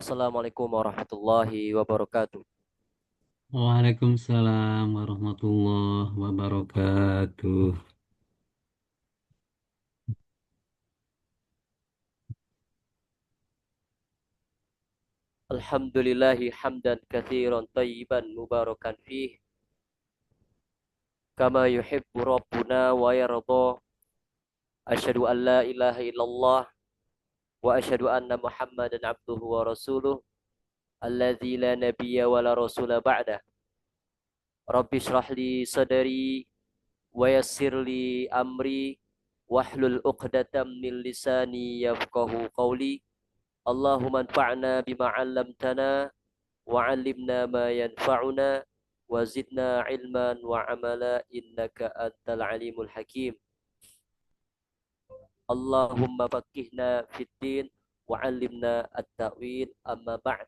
Assalamualaikum warahmatullahi wabarakatuh. Waalaikumsalam warahmatullahi wabarakatuh. Alhamdulillahi hamdan kathiran tayyiban mubarakan fih. Kama yuhibbu Rabbuna wa yarda. Asyhadu an la ilaha illallah wa asyhadu anna Muhammadan abduhu wa rasuluh. Alladzi la nabiyya wa la rasula ba'dah. Rabbi shrah li sadari wa yassir li amri. Wahlul uqdatam min lisani yafqahu qawli. Allahumma anfa'na bima 'allamtana وعلمنا ما ينفعنا وزدنا علما وعملا إنك أنت العليم الحكيم اللهم فقهنا في الدين وعلمنا التأويل أما بعد.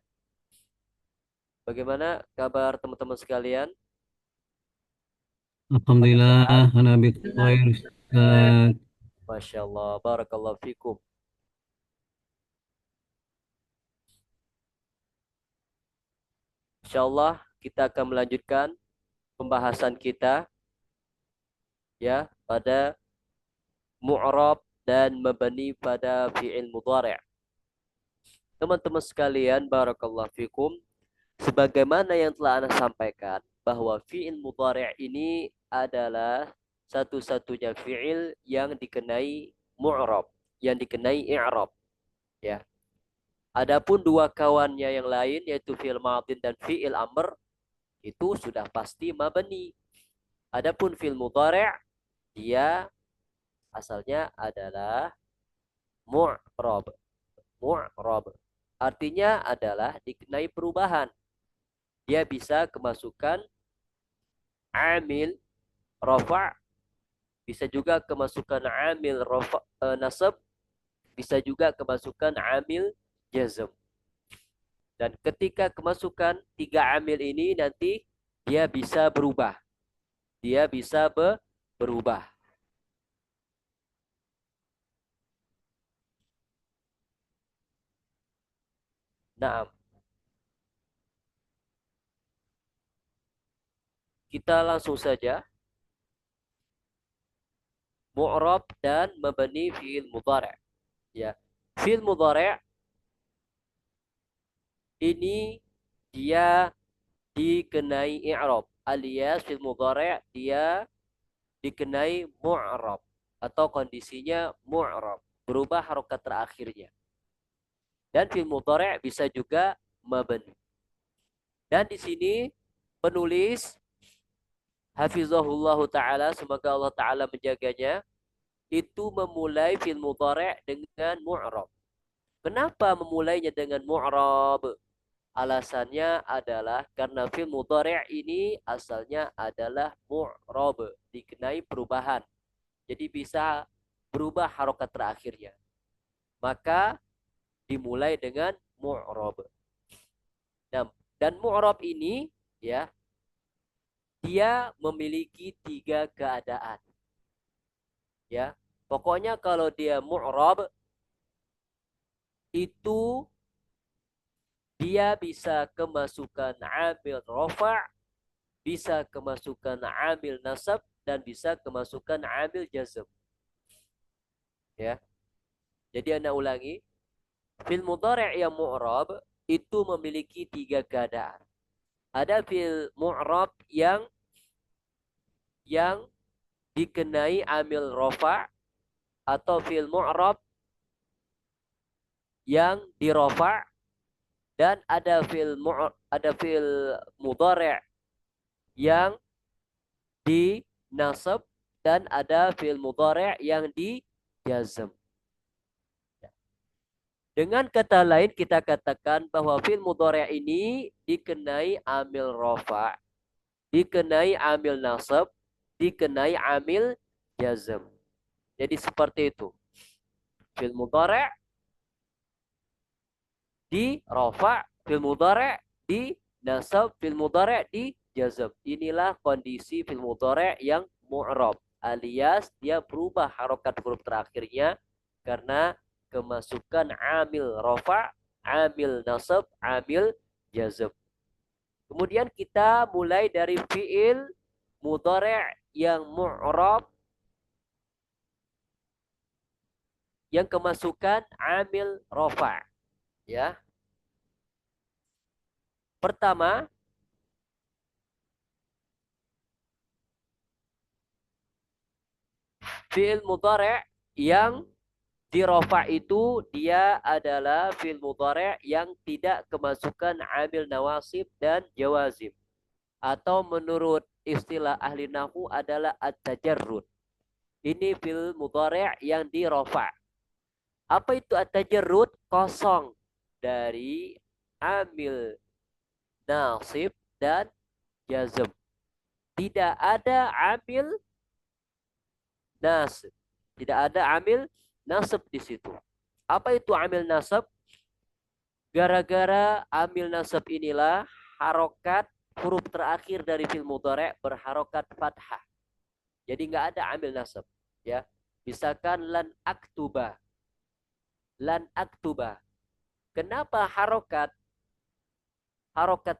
Bagaimana kabar teman-teman sekalian? Pada sehat? Alhamdulillah, ana bi khair Ustaz. Masya Allah, barakallahu fikum. Insya Allah kita akan melanjutkan pembahasan kita ya pada mu'rab dan mabani pada fi'il mudhari'. Teman-teman sekalian, barakallahu fikum. Sebagaimana yang telah Anda sampaikan bahwa fi'il mudhari' ini adalah satu-satunya fi'il yang dikenai mu'rab, yang dikenai i'rab, ya. Adapun dua kawannya yang lain yaitu fi'il madin dan fi'il amr itu sudah pasti mabni. Adapun fi'il mudhari' dia asalnya adalah mu'rab. Mu'rab artinya adalah dikenai perubahan. Dia bisa kemasukan amil rafa, bisa juga kemasukan amil rafa, nasab, bisa juga kemasukan amil jazm. Dan ketika kemasukan tiga amil ini nanti dia bisa berubah. Dia bisa berubah. Nah, kita langsung saja mu'rab dan mabni fi'il mudhari'. Ya. Fi'il mudhari' ini dia dikenai i'rab, alias fi'il mudhari' dia dikenai mu'rab atau kondisinya mu'rab, berubah harokat terakhirnya. Dan fi'il mudhari' bisa juga mabni. Dan di sini penulis hafizahullahu taala, semoga Allah taala menjaganya, itu memulai fi'il mudhari' dengan mu'rab. Kenapa memulainya dengan mu'rab? Alasannya adalah karena fi'il mudhari' ini asalnya adalah mu'rab, dikenai perubahan. Jadi bisa berubah harokat terakhirnya. Maka dimulai dengan mu'rab. Dan mu'rab ini ya, dia memiliki tiga keadaan. Ya, pokoknya kalau dia mu'rab itu dia bisa kemasukan amil rafa', bisa kemasukan amil nasab, dan bisa kemasukan amil jazm. Ya. Jadi anda ulangi, fil mudhari' yang mu'rab itu memiliki tiga keadaan. Ada fil mu'rab yang dikenai amil rafa' atau fil mu'rab yang dirofa', dan ada fil mudhari' yang dinasab, dan ada fil mudhari' yang dijazm. Dengan kata lain kita katakan bahwa fil mudhari' ini dikenai amil rafa', dikenai amil nasab, dikenai amil jazm. Jadi seperti itu. Fil mudhari' di rafa', fil mudhari' di nasab, fil mudhari' di jazm. Inilah kondisi fil mudhari' yang mu'rab, alias dia berubah harokat huruf terakhirnya karena kemasukan amil rafa' amil nasab, amil jazm. Kemudian kita mulai dari fiil mudhari' yang mu'rab yang kemasukan amil rafa, ya. Pertama, fiil mudhari' yang di rafa itu dia adalah fiil mudhari' yang tidak kemasukan amil nawasib dan jawazim, atau menurut istilah ahli nahwu adalah at-tajarrud. Ini fiil mudhari' yang di rafa. Apa itu at-tajarrud? Kosong dari amil nasib dan jazm. Tidak ada amil nasib. Tidak ada amil nasab di situ. Apa itu amil nasab? Gara-gara amil nasab inilah harokat huruf terakhir dari fi'il mudhari' berharokat fathah. Jadi nggak ada amil nasab, ya. Misalkan lan aktuba. Lan aktuba. Kenapa harokat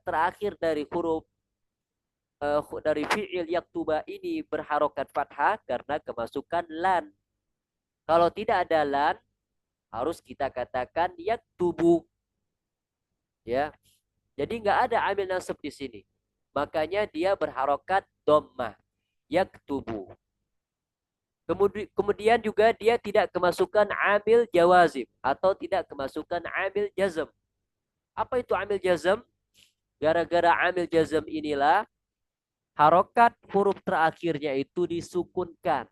terakhir dari huruf dari fi'il yaktuba ini berharokat fathah karena kemasukan lan. Kalau tidak ada lan, harus kita katakan yaktubu, ya. Jadi nggak ada amil nasab di sini. Makanya dia berharokat dhammah, yaktubu. Kemudian juga dia tidak kemasukan amil jawazim atau tidak kemasukan amil jazm. Apa itu amil jazm? Gara-gara amil jazm inilah harokat huruf terakhirnya itu disukunkan.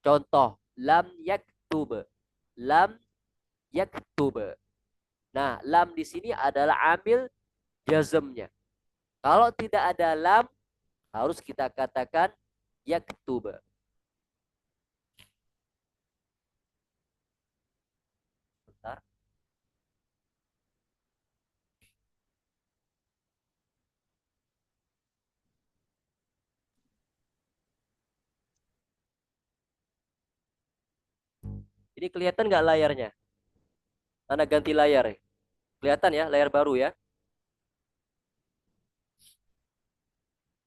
Contoh, lam yaktub. Lam yaktub. Nah, lam di sini adalah amil jazmnya. Kalau tidak ada lam, harus kita katakan yaktub. Bentar. Ini kelihatan nggak layarnya? Mana ganti layar ya? Kelihatan ya, layar baru ya?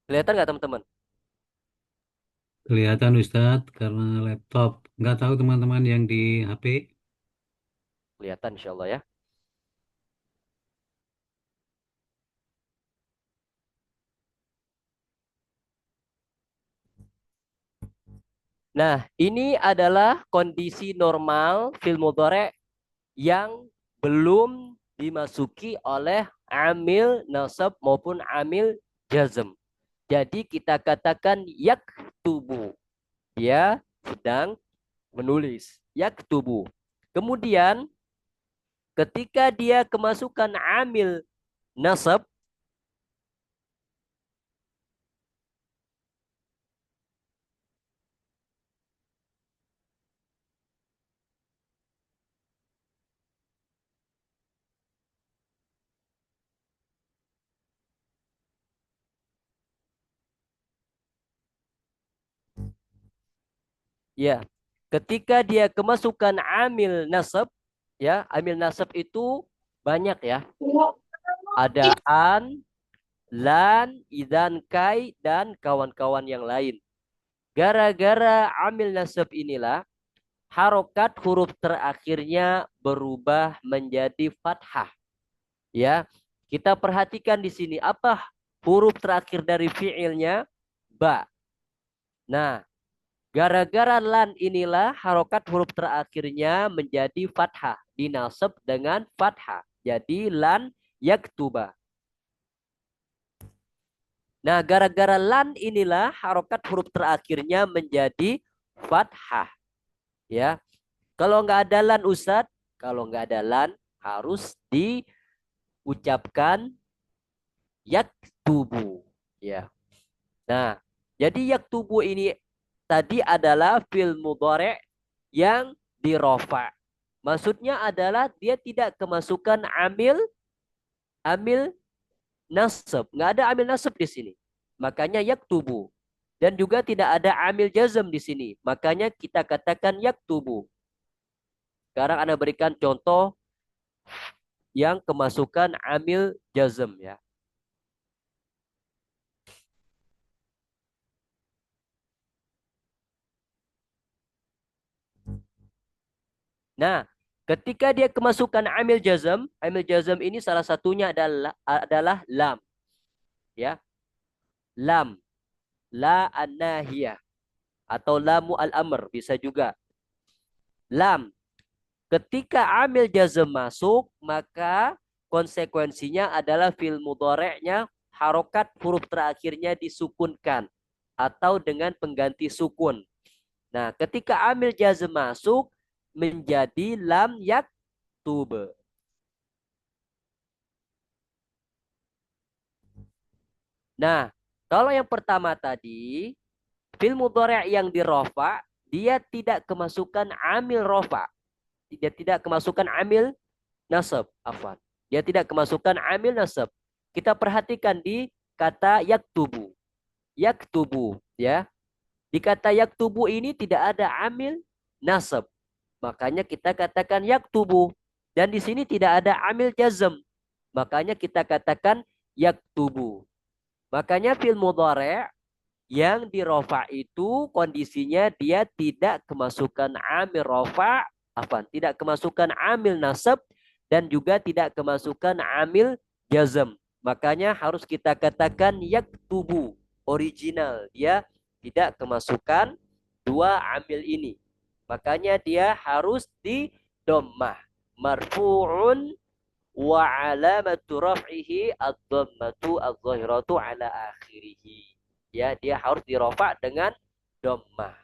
Kelihatan nggak teman-teman? Kelihatan Ustadz karena laptop. Nggak tahu teman-teman yang di HP. Kelihatan insya Allah ya. Nah, ini adalah kondisi normal fil mudhari' yang belum dimasuki oleh amil nasab maupun amil jazm. Jadi kita katakan yaktubu. Dia sedang menulis. Yaktubu. Kemudian ketika dia kemasukan amil nasab, ya, ketika dia kemasukan amil nasab, ya, amil nasab itu banyak ya. Ada an, lan, idan, kai, dan kawan-kawan yang lain. Gara-gara amil nasab inilah harokat huruf terakhirnya berubah menjadi fathah. Ya, kita perhatikan di sini apa huruf terakhir dari fiilnya? Ba. Nah, gara-gara lan inilah harokat huruf terakhirnya menjadi fathah, dinasab dengan fathah. Jadi lan yaktuba. Nah, gara-gara lan inilah harokat huruf terakhirnya menjadi fathah. Ya, kalau nggak ada lan Ustadz, kalau nggak ada lan harus diucapkan yaktubu. Ya. Nah, jadi yaktubu ini tadi adalah fi'il mudhari' yang dirofa. Maksudnya adalah dia tidak kemasukan amil nasab. Nggak ada amil nasab di sini. Makanya yaktubu. Dan juga tidak ada amil jazm di sini. Makanya kita katakan yaktubu. Sekarang Anda berikan contoh yang kemasukan amil jazm ya. Nah, ketika dia kemasukan amil jazm ini salah satunya adalah lam ya. Lam, la an-nahiyah atau lamu al-amr bisa juga. Lam, ketika amil jazm masuk, maka konsekuensinya adalah fi'il mudhari'nya harokat huruf terakhirnya disukunkan atau dengan pengganti sukun. Nah, ketika amil jazm masuk menjadi lam yaktub. Nah, kalau yang pertama tadi, fi'il mudhari' yang dirofa, dia tidak kemasukan amil rofa. Dia tidak kemasukan amil nasab, afwan. Dia tidak kemasukan amil nasab. Kita perhatikan di kata yaktubu. Yaktubu, ya. Di kata yaktubu ini tidak ada amil nasab. Makanya kita katakan yaktubu. Dan di sini tidak ada amil jazm. Makanya kita katakan yaktubu. Makanya fil mudhari' yang dirofa itu kondisinya dia tidak kemasukan amil rofa, tidak kemasukan amil nasab dan juga tidak kemasukan amil jazm. Makanya harus kita katakan yaktubu original. Dia tidak kemasukan dua amil ini. Makanya dia harus di dhammah. Marfu'un wa alamatu raf'ihi ad-dhammatu adh-dhahiratu ala akhirih. Ya, dia harus dirofa dengan dhammah.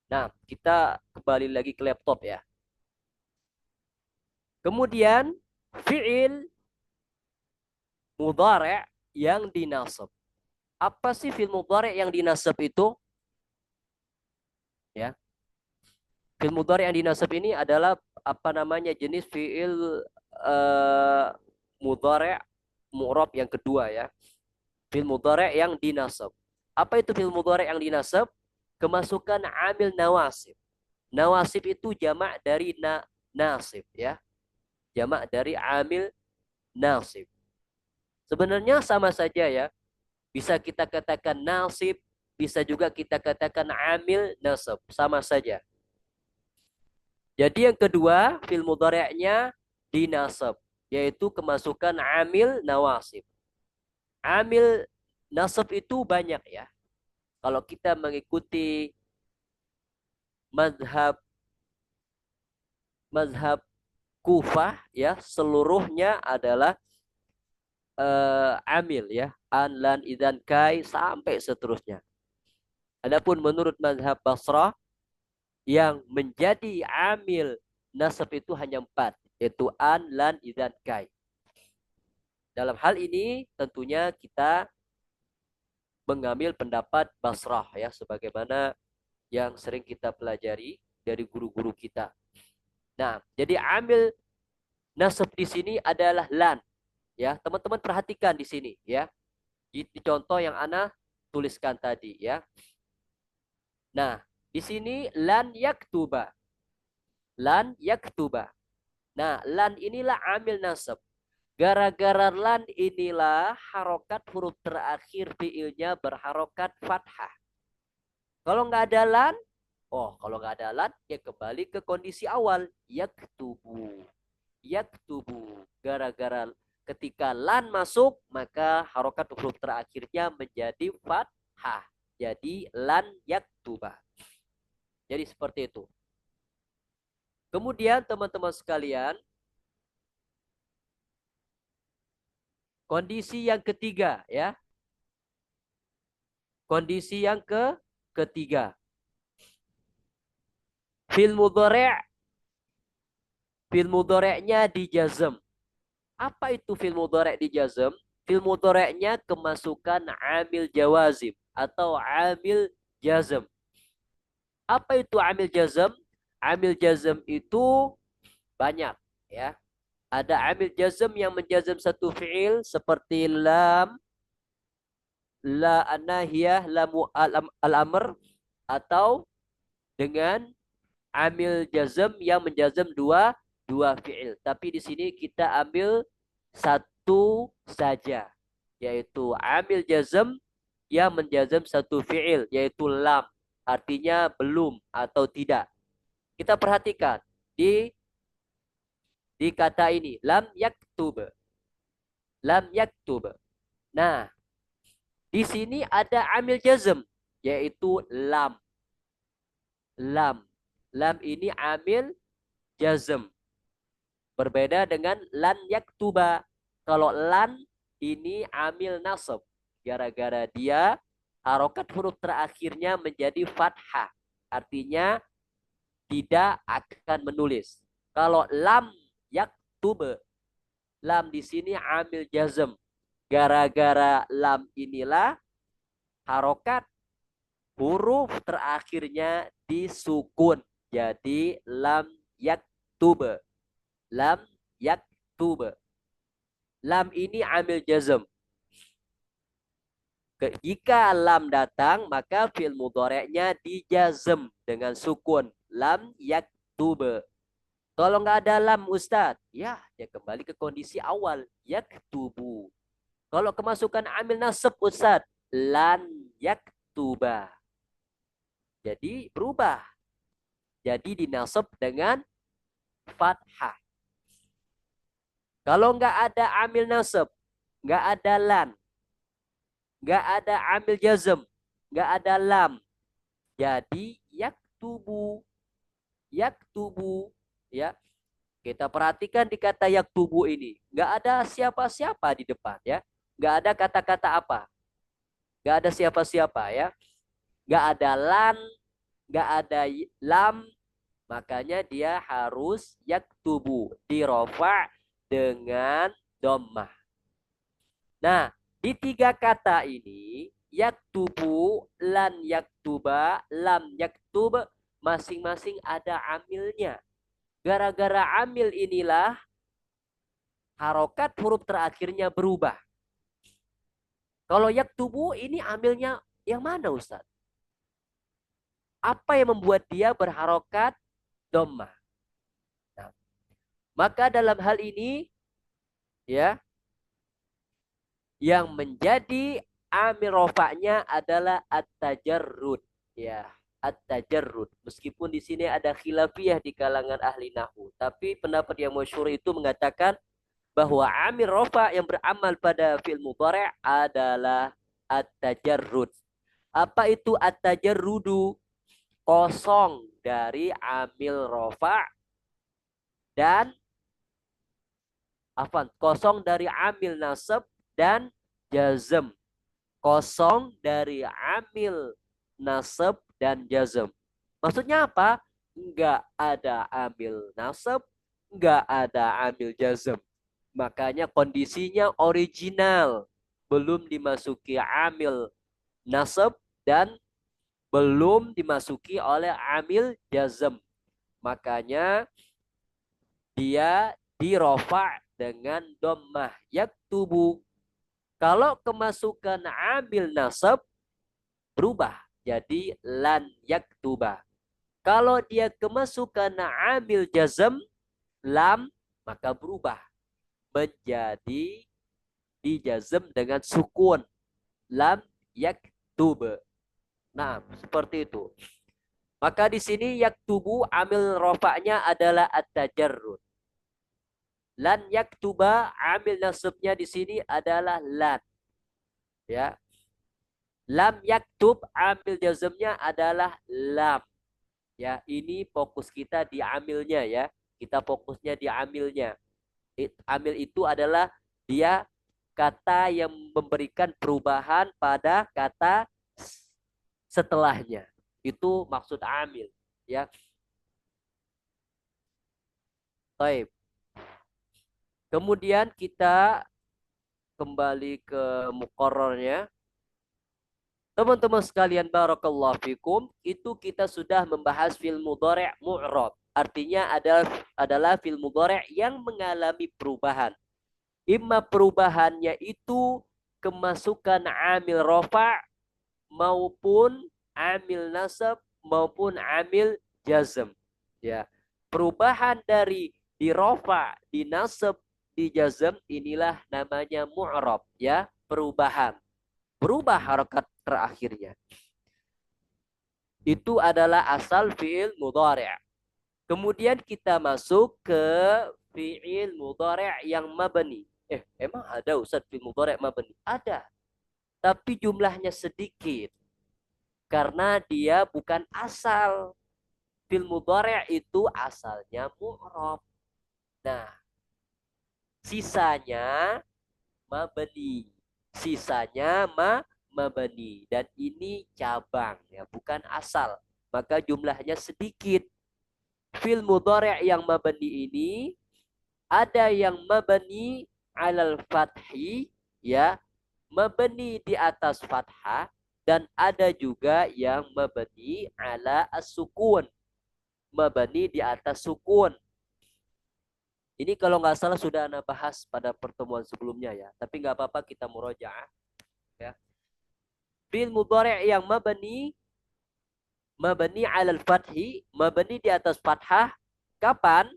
Nah, kita kembali lagi ke laptop ya. Kemudian fi'il mudhari' yang dinasab. Apa sih fi'il mudhari' yang dinasab itu? Ya. Fi'il mudhari' yang dinasab ini adalah apa namanya? Jenis fi'il mudhari' mu'rab yang kedua ya. Fi'il mudhari' yang dinasab. Apa itu fi'il mudhari' yang dinasab? Kemasukan amil nawasib. Nawasib itu jamak dari nasib ya. Jamak dari amil nasib. Sebenarnya sama saja ya. Bisa kita katakan nasib, bisa juga kita katakan amil nasab, sama saja. Jadi yang kedua, fil mudhari'nya dinasab, yaitu kemasukan amil nawasib. Amil nasab itu banyak ya. Kalau kita mengikuti mazhab mazhab Kufah ya, seluruhnya adalah amil ya, an, lan, idan, kai sampai seterusnya. Adapun menurut mazhab Basrah yang menjadi amil nasab itu hanya 4, yaitu an, lan, idan, kai. Dalam hal ini tentunya kita mengambil pendapat Basrah ya, sebagaimana yang sering kita pelajari dari guru-guru kita. Nah, jadi amil nasab di sini adalah lan. Ya, teman-teman perhatikan di sini ya. Di contoh yang ana tuliskan tadi ya. Nah, di sini lan yaktuba. Lan yaktuba. Nah, lan inilah amil nasab. Gara-gara lan inilah harokat huruf terakhir fiilnya berharokat fathah. Kalau nggak ada lan, kalau nggak ada lan, ya kembali ke kondisi awal. Yaktubu. Yaktubu. Gara-gara ketika lan masuk, maka harokat huruf terakhirnya menjadi fathah. Jadi lan yaktuba. Jadi seperti itu. Kemudian teman-teman sekalian, kondisi yang ketiga ya. Kondisi yang ketiga. Fil mudhari'. Fil mudhari'nya dijazm. Apa itu fil mudhari' dijazm? Fil mudhari'nya kemasukan amil jawazim atau amil jazm. Apa itu amil jazm? Amil jazm itu banyak ya. Ada amil jazm yang menjazm satu fi'il seperti lam, la anahiyah, lamu al-amr, atau dengan amil jazm yang menjazm dua fi'il. Tapi di sini kita ambil satu saja, yaitu amil jazm yang menjazm satu fi'il, yaitu lam. Artinya belum atau tidak. Kita perhatikan di kata ini, lam yaktub. Lam yaktub. Nah, di sini ada amil jazm, yaitu lam. Lam. Lam ini amil jazm. Berbeda dengan lan yaktuba. Kalau lan ini amil nasab. Gara-gara dia harokat huruf terakhirnya menjadi fathah. Artinya tidak akan menulis. Kalau lam yaktub, lam di sini amil jazm. Gara-gara lam inilah harokat huruf terakhirnya disukun. Jadi lam yaktub. Lam yaktub. Lam ini amil jazm. Jika lam datang, maka fi'il mudhari'nya dijazm dengan sukun. Lam yaktub. Kalau nggak ada lam, Ustadz, ya dia kembali ke kondisi awal. Yaktubu. Kalau kemasukan amil nasab, Ustadz, lan yaktuba. Jadi berubah. Jadi dinasab dengan fathah. Kalau nggak ada amil nasab, nggak ada lan, nggak ada amil jazm, nggak ada lam. Jadi yaktubu, yaktubu, ya. Kita perhatikan di kata yaktubu ini, nggak ada siapa-siapa di depan, ya. Nggak ada kata-kata apa, nggak ada siapa-siapa, ya. Nggak ada lan, nggak ada lam, makanya dia harus yaktubu, dirofa dengan dhammah. Nah, di tiga kata ini, yaktubu, lan yaktuba, lam yaktub, masing-masing ada amilnya. Gara-gara amil inilah harokat huruf terakhirnya berubah. Kalau yaktubu ini amilnya yang mana, Ustaz? Apa yang membuat dia berharokat dhammah? Nah, maka dalam hal ini, ya, yang menjadi amil rofaknya adalah at-tajarrud, ya, at-tajarrud. Meskipun di sini ada khilafiyah di kalangan ahli nahwu, tapi pendapat yang masyhur itu mengatakan bahwa amil rofa yang beramal pada fi'il mudhari' adalah at-tajarrud. Apa itu at-tajarrudu? Kosong dari amil rofa dan kosong dari amil nasab dan jazm. Kosong dari amil nasab dan jazm. Maksudnya apa? Enggak ada amil nasab, enggak ada amil jazm. Makanya kondisinya original. Belum dimasuki amil nasab dan belum dimasuki oleh amil jazm. Makanya dia dirofa dengan dhammah yaktubu. Kalau kemasukan amil nasab berubah jadi lan yaktuba. Kalau dia kemasukan amil jazm lam, maka berubah menjadi dijazm dengan sukun lam yaktub. Nah, seperti itu. Maka di sini yaktubu amil rofaknya adalah at-tajarrud. Lan yaktuba amil nasabnya di sini adalah lan. Ya. Lam yaktub amil jazmnya adalah lam. Ya, ini fokus kita di amilnya, ya. Kita fokusnya di amilnya. Amil itu adalah dia kata yang memberikan perubahan pada kata setelahnya. Itu maksud amil, ya. Baik. Kemudian kita kembali ke muqarrarnya. Teman-teman sekalian, barakallahu fikum, itu kita sudah membahas fi'il mudhari' mu'rab. artinya adalah fi'il mudhari' yang mengalami perubahan. Imma perubahannya itu kemasukan amil rafa' maupun amil nasab maupun amil jazm. Ya. Perubahan dari di rafa, di nasab, di jazm inilah namanya mu'rab, ya, perubahan. Berubah harokat terakhirnya. Itu adalah asal fi'il mudhari'. Kemudian kita masuk ke fi'il mudhari' yang mabni. Emang ada Ustaz fi'il mudhari' mabni? Ada. Tapi jumlahnya sedikit. Karena dia bukan asal. Fi'il mudhari' itu asalnya mu'rab. Nah, sisanya mabni. Sisanya mabni. Dan ini cabang, ya, bukan asal. Maka jumlahnya sedikit. Fi'il mudhari' yang mabni ini ada yang mabni alal fathi, ya, mabni di atas fathah, dan ada juga yang mabni ala as-sukun, mabni di atas sukun. Ini kalau nggak salah sudah Anda bahas pada pertemuan sebelumnya, ya, tapi nggak apa-apa kita murojaah, ya. Fi'il mudhari' yang mabni alal fathi, mabni di atas fathah, kapan?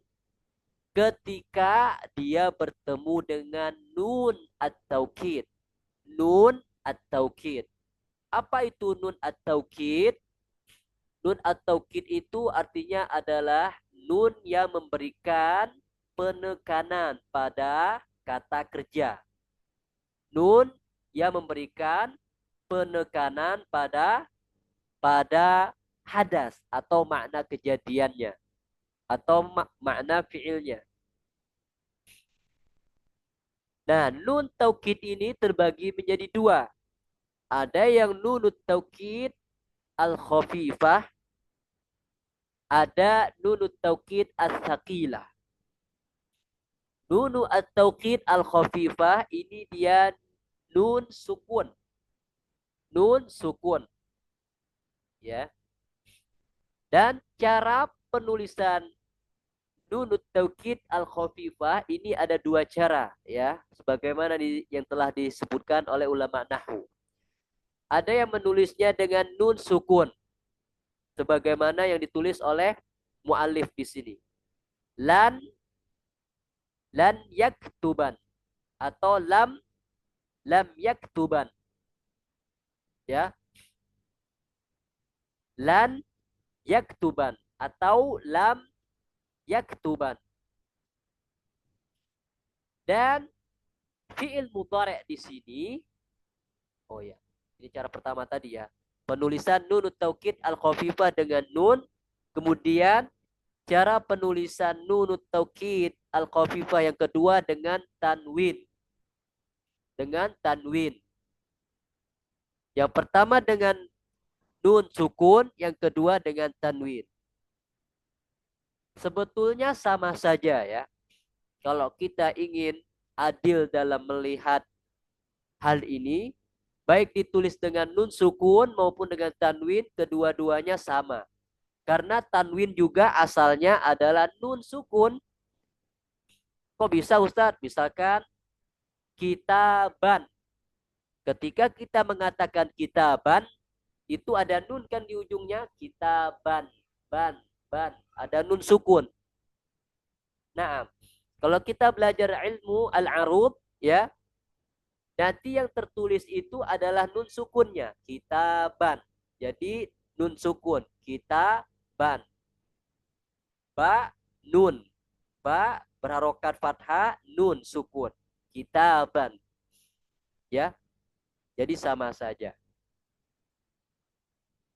Ketika dia bertemu dengan nun at-taukid. Nun at-taukid. Apa itu nun at-taukid? Nun at-taukid itu artinya adalah nun yang memberikan penekanan pada kata kerja. Nun yang memberikan penekanan pada hadas atau makna kejadiannya atau makna fiilnya. Nah, nun taukid ini terbagi menjadi dua. Ada yang nunut taukid al-khafifah, ada nunut taukid as-saqilah. Nunu at-taukid al-khafifah ini dia nun sukun. Nun sukun. Ya. Dan cara penulisan nunut taukid al-khafifah ini ada dua cara, ya, sebagaimana yang telah disebutkan oleh ulama nahwu. Ada yang menulisnya dengan nun sukun, sebagaimana yang ditulis oleh muallif di sini. Lan yaktuban atau lam yaktuban. Ya. Lan yaktuban atau lam yaktuban. Dan fi'il mudhari' di sini, oh ya, ini cara pertama tadi, ya. Penulisan nunut taukid al-khafifah dengan nun, kemudian cara penulisan nunut taukid al-khafifah yang kedua dengan tanwin. Dengan tanwin. Yang pertama dengan nun sukun, yang kedua dengan tanwin. Sebetulnya sama saja, ya. Kalau kita ingin adil dalam melihat hal ini, baik ditulis dengan nun sukun maupun dengan tanwin, kedua-duanya sama. Karena tanwin juga asalnya adalah nun sukun. Kok bisa, Ustadz? Misalkan kitaban. Ketika kita mengatakan kitaban, itu ada nun kan di ujungnya. Kitaban, ban. Ada nun sukun. Nah, kalau kita belajar ilmu al-arub, ya, nanti yang tertulis itu adalah nun sukunnya. Kitaban. Jadi nun sukun. Kitaban. Ba, nun. Ba berharokat fathah, nun sukun. Kitaban. Ya. Jadi sama saja.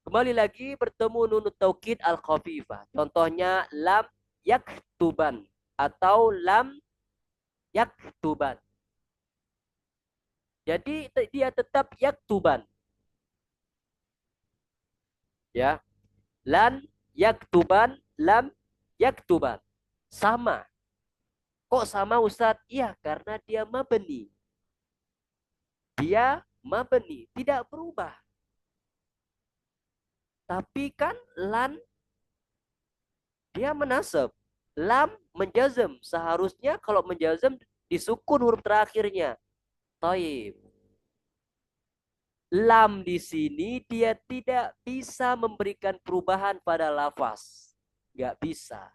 Kembali lagi bertemu nun taukid al-khafifah. Contohnya lam yaktuban atau lam yaktuban. Jadi dia tetap yaktuban. Ya. Lan yaktuban, lam yaktuban. Sama. Kok sama, Ustadz? Iya, karena dia mabni. Dia mabni, tidak berubah. Tapi kan lan Dia menasab. Lam menjazm. Seharusnya kalau menjazm disukun huruf terakhirnya. Taib. Lam di sini dia tidak bisa memberikan perubahan pada lafaz. Nggak bisa.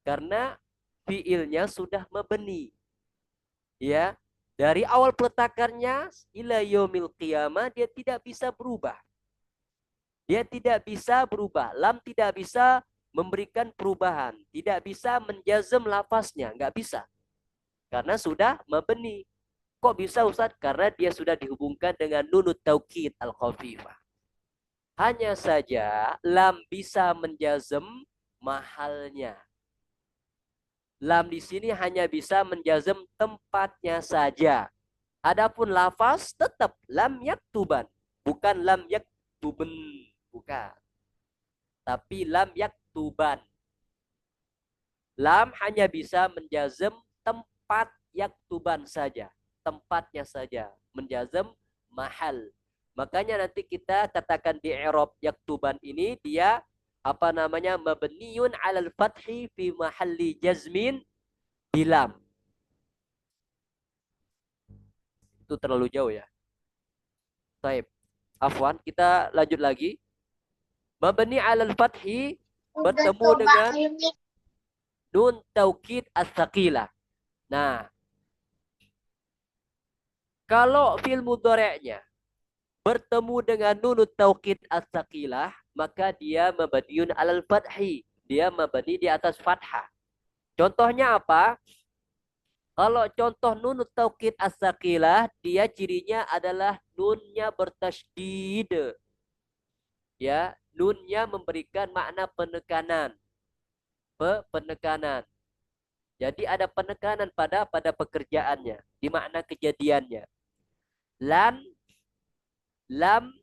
Karena fiilnya sudah mabni. Ya, dari awal peletakannya ila yaumil qiyamah dia tidak bisa berubah. Dia tidak bisa berubah. Lam tidak bisa memberikan perubahan. Tidak bisa menjazm lafaznya. Nggak bisa. Karena sudah mabni. Kok bisa Ustaz? Karena dia sudah dihubungkan dengan nunut taukid al-khafifah. Hanya saja lam bisa menjazm mahalnya. Lam di sini hanya bisa menjazm tempatnya saja. Adapun lafaz tetap lam yaktuban, bukan lam yaktuben, bukan. Tapi lam yaktuban. Lam hanya bisa menjazm tempat yaktuban saja, tempatnya saja, menjazm mahal. Makanya nanti kita katakan di i'rab yaktuban ini dia apa namanya mabniun 'alal fathi fi mahalli jazmin bilam. Itu terlalu jauh ya. Baik. Afwan, kita lanjut lagi. Mabni 'alal fathi bertemu dengan nun taukid as-saqilah. Nah, kalau fi'il mudhari'nya bertemu dengan nun taukid as-saqilah, maka dia mabniun 'alal fathi. Dia mabni di atas fathah. Contohnya apa? Kalau contoh nun taukid as-saqilah, dia cirinya adalah nunnya bertasydid. Ya, nunnya memberikan makna penekanan. Penekanan. Jadi ada penekanan pada pekerjaannya, di makna kejadiannya. Lan, lam,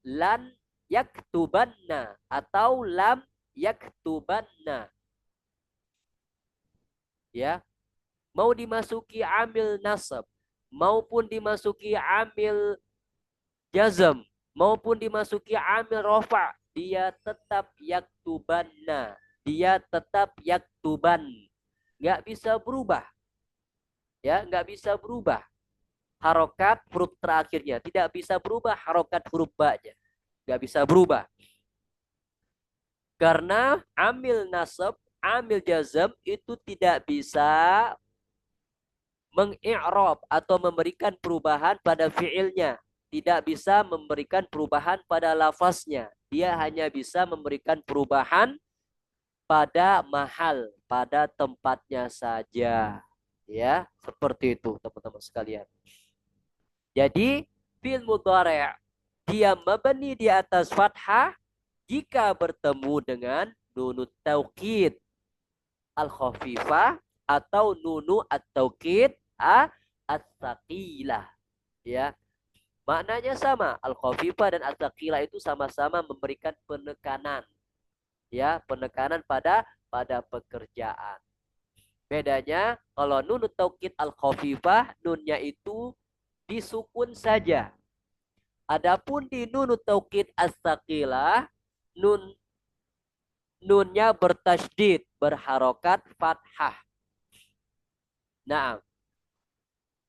lan yaktubanna atau lam yaktubanna. Ya, mau dimasuki amil nasab, maupun dimasuki amil jazm, maupun dimasuki amil rofa, dia tetap yaktubanna. Dia tetap yaktuban. Nggak bisa berubah. Ya, nggak bisa berubah. Harokat huruf terakhirnya. Tidak bisa berubah harokat huruf ba-nya. Nggak bisa berubah. Karena amil nasab, amil jazm itu tidak bisa mengi'rab atau memberikan perubahan pada fiilnya. Tidak bisa memberikan perubahan pada lafaznya. Dia hanya bisa memberikan perubahan pada mahal, pada tempatnya saja. Ya, seperti itu teman-teman sekalian. Jadi, fi'il mudhari' dia mabni di atas fathah jika bertemu dengan nunut taukid al-khafifah atau nunu at-taukid as-saqilah. Ya, maknanya sama. Al-khafifah dan as-saqilah itu sama-sama memberikan penekanan. Ya, penekanan pada pekerjaan. Bedanya kalau nunut taukid al-khafifah, nunnya itu disukun saja. Adapun di nunut taukid as-saqilah, nunnya bertasydid, berharokat fathah. Nah,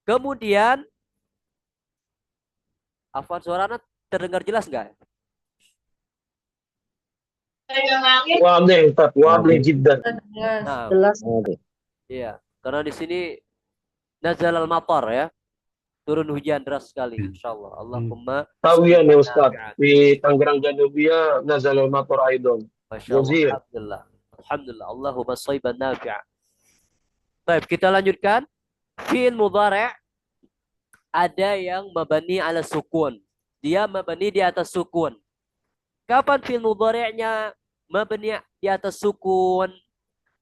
kemudian afwan suaranya terdengar jelas nggak? Wadih, Ustaz. Wadih jiddan. Nah, Jelas. iya, karena di sini nazal al-matar ya. Turun hujan deras sekali insyaallah. Allahumma Tawiyan ya Ustaz. nafi'an. Di Tangerang Janubia nazalul matar aidon. Masyaallah. Jazir. Alhamdulillah. Alhamdulillah. Allahumma shayban nafi'an. Baik, kita lanjutkan. Fi'il mudhari' ada yang mabani ala sukun. Dia mabani di atas sukun. Kapan fi'il mudhari'nya mabani di atas sukun?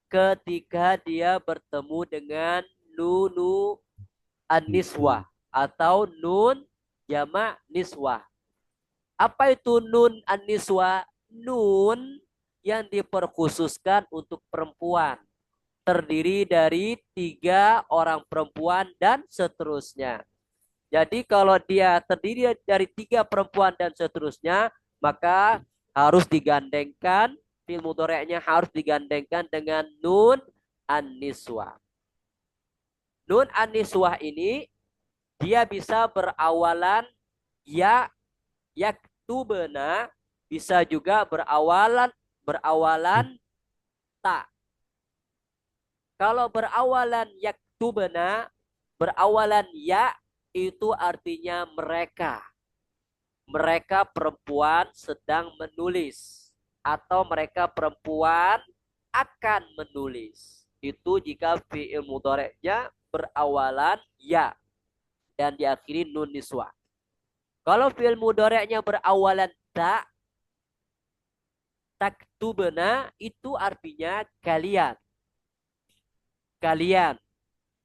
Ketika dia bertemu dengan nunu an-niswah atau nun jamak niswah. Apa itu nun an-niswah? Nun yang diperkhususkan untuk perempuan. Terdiri dari 3 orang perempuan dan seterusnya. Jadi kalau dia terdiri dari 3 perempuan dan seterusnya, maka harus digandengkan fi'il mudhari'nya harus digandengkan dengan nun an-niswah. Nun an-niswah ini dia bisa berawalan ya, yaktubna, bisa juga berawalan ta. Kalau berawalan yaktubna, berawalan ya, itu artinya mereka. Mereka perempuan sedang menulis. Atau mereka perempuan akan menulis. Itu jika fi'il mudhari'nya berawalan ya dan diakhiri nun niswah. Kalau fi'il mudhari'nya berawalan ta, taktubna, itu artinya kalian. Kalian,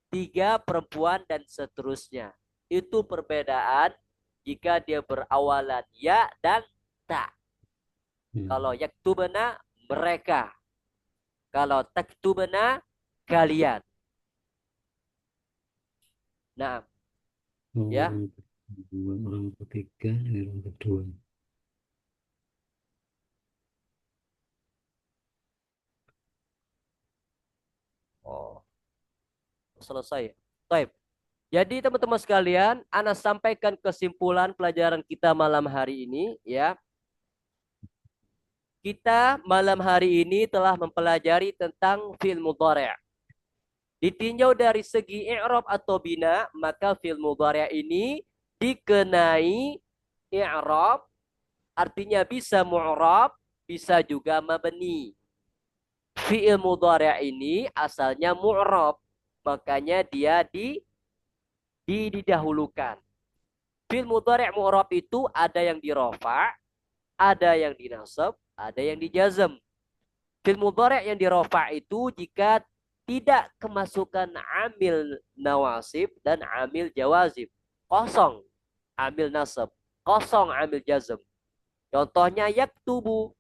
3 perempuan dan seterusnya. Itu perbedaan jika dia berawalan ya dan ta. Kalau yaktubna, mereka. Kalau taktubna, kalian. Nah, ya. Orang ketiga, orang kedua. Oh, selesai. Baik. Jadi teman-teman sekalian, Ana sampaikan kesimpulan pelajaran kita malam hari ini ya. Kita malam hari ini telah mempelajari tentang fi'il mudhari'. Ditinjau dari segi i'rab atau bina, maka fi'il mudhari' ini dikenai i'rab, artinya bisa mu'rab, bisa juga mabni. Fi'il mudhari' ini asalnya mu'rab, makanya dia didahulukan. Fi'il mudhari' mu'rab itu ada yang dirofa, ada yang dinasab, ada yang dijazm. Fi'il mudhari' yang dirofa itu jika tidak kemasukan amil nawasib dan amil jawazib. Kosong amil nasab, kosong amil jazm. Contohnya yaktubu.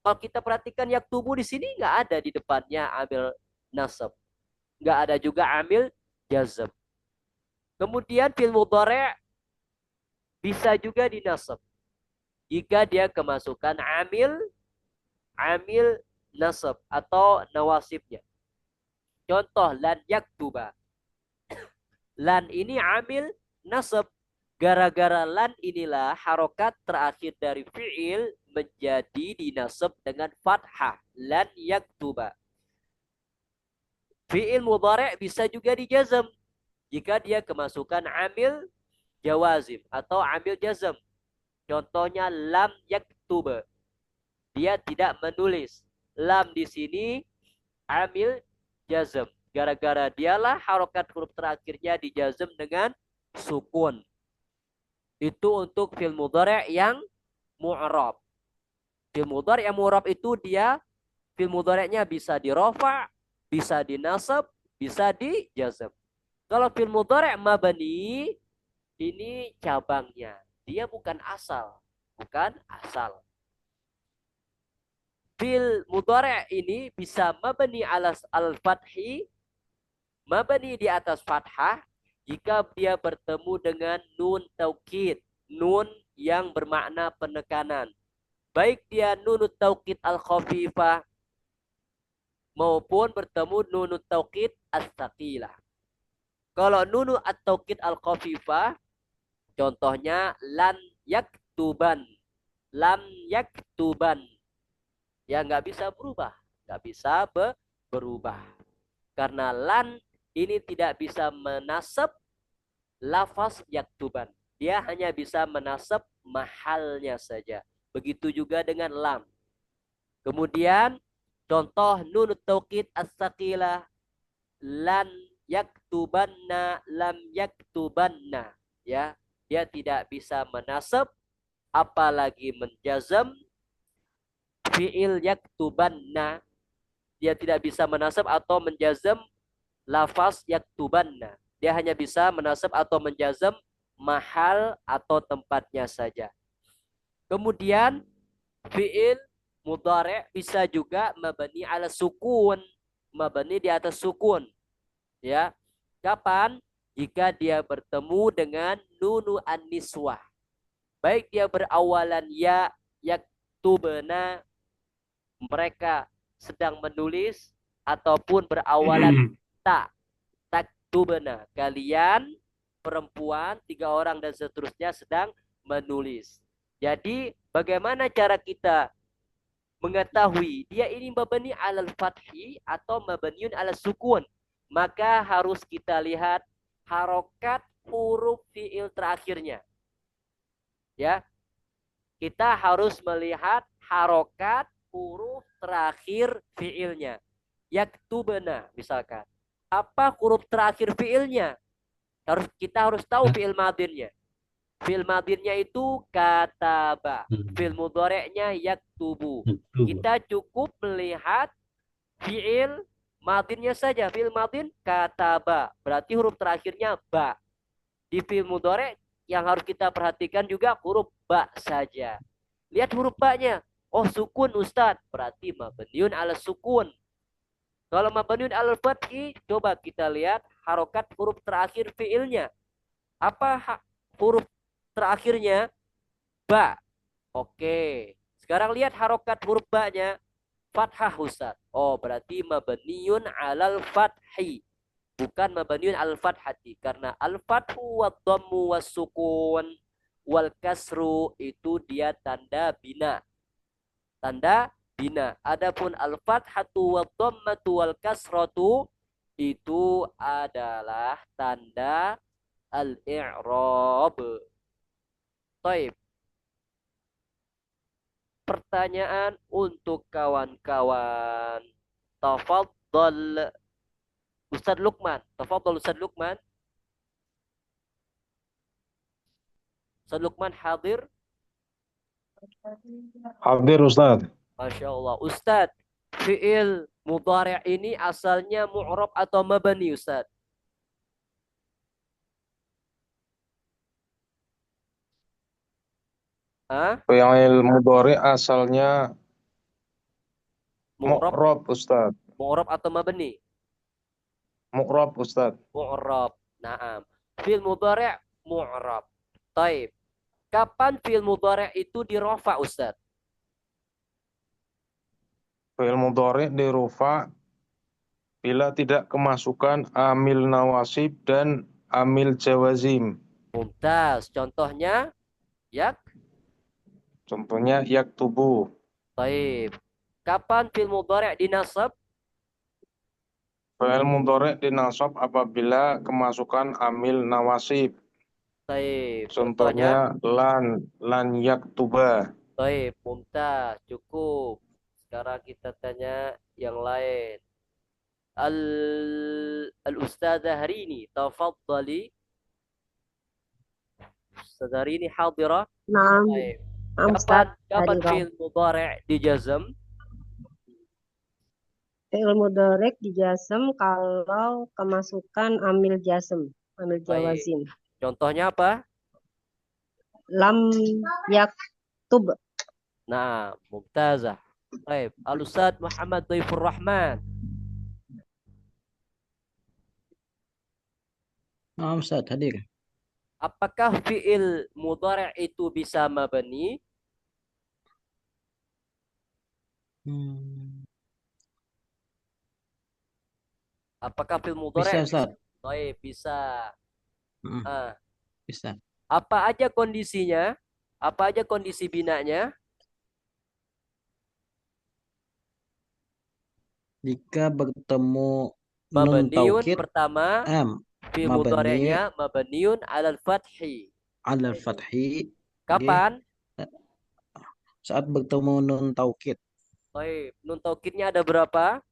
Kalau kita perhatikan yaktubu di sini nggak ada di depannya amil nasab. Nggak ada juga amil jazm. Kemudian fi'il mudhari' bisa juga dinasab jika dia kemasukan amil nasab atau nawasibnya. Contoh lan yaktuba. Lan ini amil nasab. Gara-gara lan inilah harokat terakhir dari fi'il menjadi dinasab dengan fathah. Lan yaktuba. Fi'il mudhari' bisa juga dijazm jika dia kemasukan amil jawazim atau amil jazm. Contohnya lam yaktuba. Dia tidak menulis. Lam di sini amil jazm. Gara-gara dialah harokat huruf terakhirnya dijazm dengan sukun. Itu untuk fi'il mudhari' yang mu'rab. Fi'il mudhari' yang mu'rab itu dia fi'il mudhari'nya bisa dirofa, bisa dinasab, bisa dijazm. Kalau fi'il mudhari' mabni ini cabangnya. Dia bukan asal. Bukan asal. Fi'il mudhari' ini bisa mabni alas al-fathi, mabni di atas fathah, jika dia bertemu dengan nun taukid, nun yang bermakna penekanan. Baik dia nun taukid al-khafifah maupun bertemu nun taukid as-saqilah. Kalau nun at-taukid al-khafifah, contohnya lan yaktuban, lam yaktuban. Ya nggak bisa berubah, nggak bisa berubah. Karena lan ini tidak bisa menasab lafaz yaktuban. Dia hanya bisa menasab mahalnya saja. Begitu juga dengan lam. Kemudian contoh nun taukid as-saqilah, lan yaktubanna, lam yaktubanna. Ya, dia tidak bisa menasab apalagi menjazam fi'il yaktubanna. Dia tidak bisa menasab atau menjazam lafaz yaktubanna. Dia hanya bisa menasab atau menjazam mahal atau tempatnya saja. Kemudian fi'il mudhari' bisa juga mabni ala sukun, mabni di atas sukun. Ya. Kapan? Jika dia bertemu dengan nunu an-niswah. Baik dia berawalan ya, yaktubna, mereka sedang menulis ataupun berawalan ta, taktubna. Kalian perempuan 3 orang dan seterusnya sedang menulis. Jadi bagaimana cara kita mengetahui dia ini mabni alal fathi atau mabniun alal sukun? Maka harus kita lihat harokat huruf fiil terakhirnya. Ya, kita harus melihat harokat huruf terakhir fiilnya. Yaktubna misalkan. Apa huruf terakhir fiilnya? Kita harus tahu fiil madinnya. Fiil madinnya itu kataba. Fiil mudhari'nya yaktubu. Kita cukup melihat fiil madinnya saja. Fiil madin kataba. Berarti huruf terakhirnya ba. Di fiil mudhari' yang harus kita perhatikan juga huruf ba saja. Lihat huruf ba-nya. Oh, sukun Ustaz. Berarti mabniun ala sukun. Kalau mabniun ala fathi, coba kita lihat harokat huruf terakhir fiilnya. Apa huruf terakhirnya? Ba. Oke. Sekarang lihat harokat huruf ba-nya. Fathah Ustaz. Oh, berarti mabniun alal fathi. Bukan mabniun al fathati, karena al fathu wa dhammu was sukun wal kasru itu dia tanda bina. Tanda bina. Adapun al fathatu wa dhammatu wal kasratu itu adalah tanda al i'rab. Baik. Pertanyaan untuk kawan-kawan. Tafadhal Ustaz Lukman. Tafadhal Ustaz Lukman. Ustaz Lukman hadir. Hadir Ustaz. Masya Allah. Ustaz, fi'il mudhari' ini asalnya mu'rab atau mabani Ustaz? Hah? Fi'il mudhari asalnya Mu'rab, mu'rab Ustaz. mu'rab atau mabani? Mu'rab Ustaz. Mu'rab. Naam. Fi'il mudhari' mu'rab. Taib. Kapan fi'il mudhari' itu dirofa Ustaz? Fi'il mudhari dirufa bila tidak kemasukan amil nawasib dan amil jawazim. Mumtaz. Contohnya, yak. Contohnya yaktubu. Taib. Kapan fi'il mudhari' dinasab? Fi'il mudhari dinasab apabila kemasukan amil nawasib. Taib. Contohnya lan yaktuba. Taib. Mumtaz. Cukup. Sekarang kita tanya yang lain. Al-Ustazah Harini, tafadhali. Ustazah Harini hadira. Naam, Baik. Ustaz. Kapan Hadirah. fi'il mudhari' dijazm? Fi'il mudhari dijazm kalau kemasukan amil jazm, amil Baik. jawazim. Contohnya apa? Lam yaktub. Nah, mumtazah. Baik. Al-Ustaz Muhammad Dhaifur Rahman. Ustaz, hadir. Apakah fi'il mudhari' itu bisa mabani? Apakah fi'il mudhari' Bisa, Ustaz. Baik, bisa. Ah, Bisa. apa aja kondisinya? Apa aja kondisi binanya? Jika bertemu nun Mabniun taukid pertama, fi'il mabni mudhari'nya mabniun alal fathi. alal fathi. Kapan? Saat bertemu nun taukid. Baik, nun taukidnya ada berapa?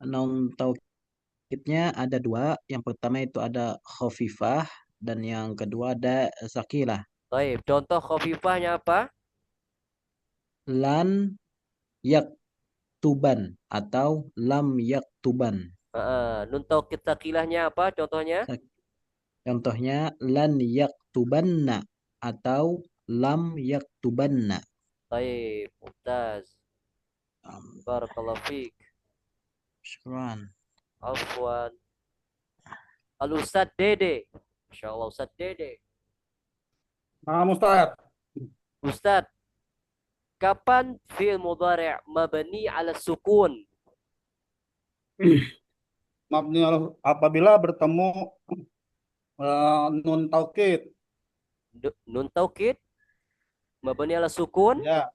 Nun taukidnya ada 2. Yang pertama itu ada khafifah dan yang kedua ada sakilah. Baik, contoh khafifahnya apa? Lan yaktuban atau lam yaktuban. Nun taukid sakilahnya apa contohnya? Contohnya lan yaktubanna atau lam yaktubanna. Baik, mumtaz. Barakallahu fiik. Syukran. Afwan. Al-Ustaz Dede. Insyaallah Ustaz Dede. Nah, Ustaz. Ustaz, Kapan fi'il mudhari' mabni ala sukun? Mabni apabila bertemu nun taukid. Nun taukid mabni ala sukun. Ya.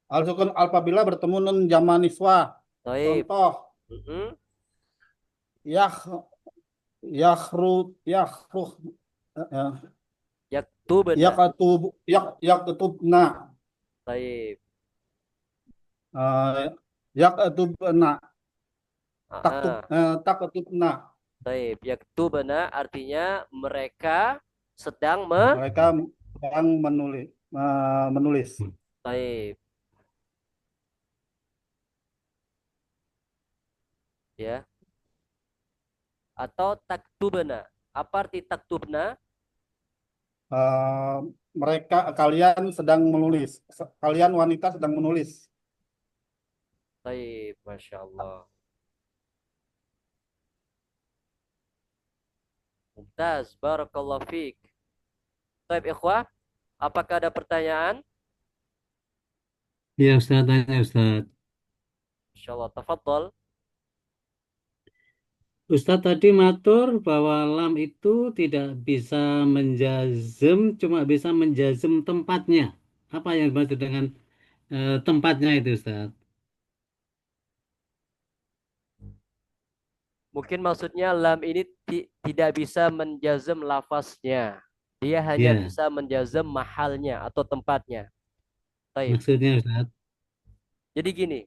Al sukun apabila bertemu nun jama niswah. Taib. Contoh yakhruh Yaktubna. yaktubna. Taib. Yaktubna. Ah, Taktubna. Taib. Yaktubna artinya mereka sedang Mereka sedang menulis. Taib. Ya. Atau taktubna. Apa arti taktubna? Kalian sedang menulis. Kalian wanita sedang menulis. Taib, Masya Allah. Mumtaz, barakallahu fiik. Taib, ikhwah, apakah ada pertanyaan? Ya Ustaz, tanya Ustaz. Insyaallah, tafadhol. Ustaz tadi matur bahwa lam itu tidak bisa menjazm, cuma bisa menjazm tempatnya. Apa yang dimaksud dengan tempatnya itu Ustaz? Mungkin maksudnya lam ini tidak bisa menjazm lafaznya. Dia hanya Ya, bisa menjazm mahalnya atau tempatnya. Taib. maksudnya Ustaz. Jadi gini,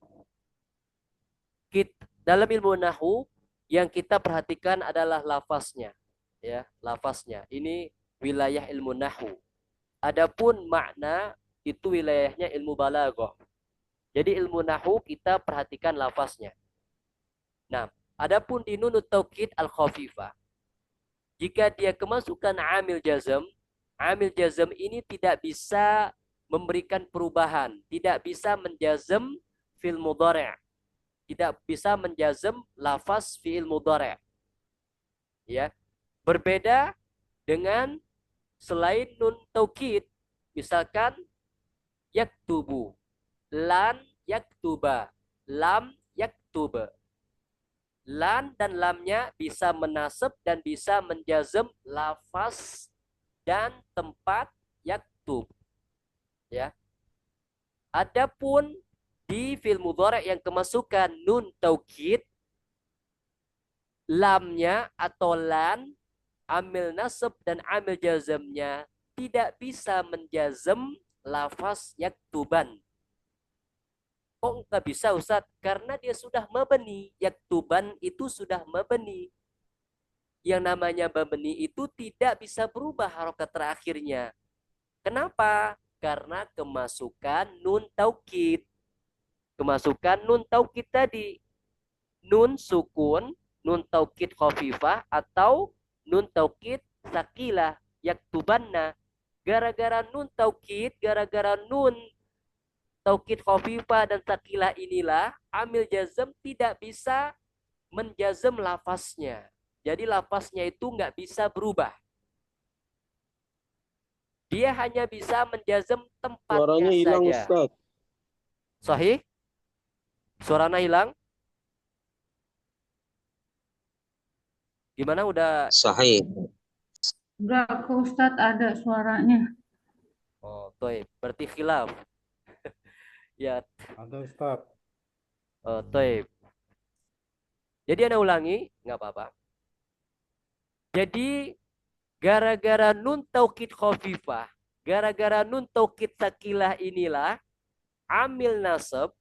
dalam ilmu nahu yang kita perhatikan adalah lafaznya, ya, lafaznya. Ini wilayah ilmu nahu. Adapun makna itu wilayahnya ilmu balaghah. Jadi ilmu nahu kita perhatikan lafaznya. Nah, adapun di nunut taukid al-khafifah, jika dia kemasukan amil jazm ini tidak bisa memberikan perubahan, tidak bisa menjazm fil mudhari', tidak bisa menjazm lafaz fi'il mudhari'. Ya. Berbeda dengan selain nun taukid, misalkan yaktubu, lan yaktuba, lam yaktuba. Lan dan lamnya bisa menasab dan bisa menjazm lafaz dan tempat yaktub. Ya. Adapun di fi'il mudhari' yang kemasukan nun taukid, lamnya atau lan, amil nasab dan amil jazmnya tidak bisa menjazm lafaz yaktuban. Kok nggak bisa Ustaz? Karena dia sudah mabni. Yaktuban itu sudah mabni. Yang namanya mabni itu tidak bisa berubah harokat terakhirnya. Kenapa? Karena kemasukan nun taukid. Kemasukan nun taukid tadi. Nun sukun, nun taukid khafifah, atau nun taukid sakilah, yaktubanna. Gara-gara nun taukid, gara-gara nun taukid khafifah dan sakilah inilah amil jazm tidak bisa menjazm lafaznya. Jadi lafaznya itu nggak bisa berubah. Dia hanya bisa menjazm tempatnya Suaranya hilang, saja. Ustaz. Sahih? Suaranya hilang? Gimana udah? Sahih. Enggak, ke Ustadz ada suaranya. Oh, toib. Berarti khilaf. Ya, Ada Ustaz. toib. Jadi Anda ulangi, nggak apa-apa. Jadi gara-gara nun taukid khafifah, gara-gara nun taukid sakilah inilah amil nasab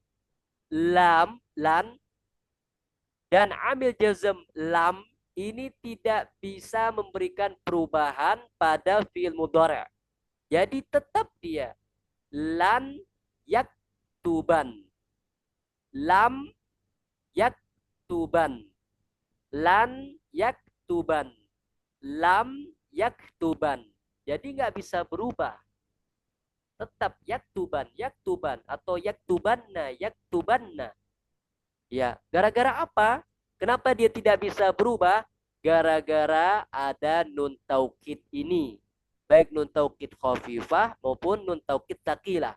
lam lan dan amil jazm lam ini tidak bisa memberikan perubahan pada fi'il mudhari'. Jadi tetap dia lan yaktuban, lam yaktuban, lan yaktuban, lam yaktuban. Jadi nggak bisa berubah. Tetap yaktuban, yaktuban, atau yaktubanna, yaktubanna. Ya, gara-gara apa? Kenapa dia tidak bisa berubah? Gara-gara ada nun taukid ini. baik nun taukid khafifah maupun nun taukid tsaqilah.